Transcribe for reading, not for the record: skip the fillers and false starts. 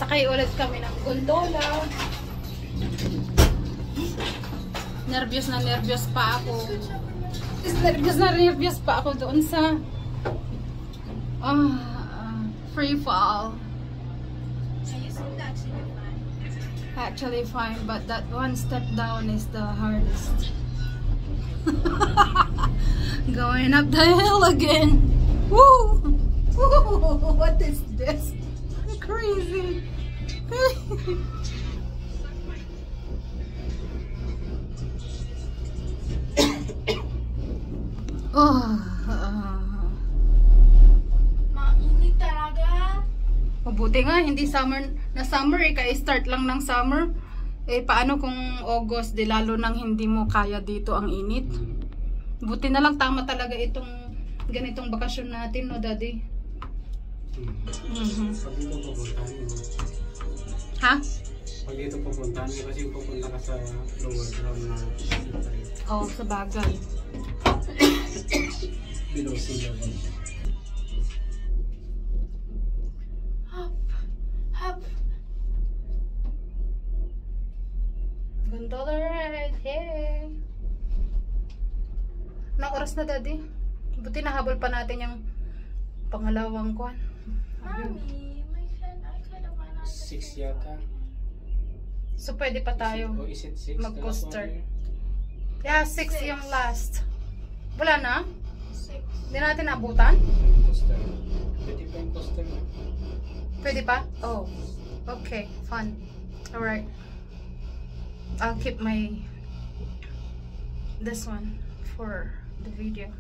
Sakay ulit kami ng gondola. Nervyos pa ako. Nervyos pa ako doon sa free fall. Actually fine, but that one step down is the hardest. Going up the hill again. Woo! Woo! What is this? Crazy. Mainit talaga. Mabuti nga, hindi summer na summer eh, kaya start lang ng summer. Eh, paano kung August, di lalo nang hindi mo kaya dito ang init? Buti na lang tama talaga itong ganitong bakasyon natin, no, Daddy? Pag dito pupuntahan mo. Ha? Pag dito pupuntahan mo kasi pupunta ka sa lower ground na Oh, sa bagay. below sea level. Hop, hop. Gondola ride, hey! Anong oras na, Daddy? Buti nahabol pa natin yung pangalawang kwan. Mommy, my friend, I could have went on 6 yata. So, pwede pa tayo O is it 6? mag-coaster. Yeah, 6 yung last. Wala na? 6. Hindi natin naabutan? Coaster. Pwede pa yung coaster. Pwede pa? Oh. Okay, fun. Alright. I'll keep this one for the video.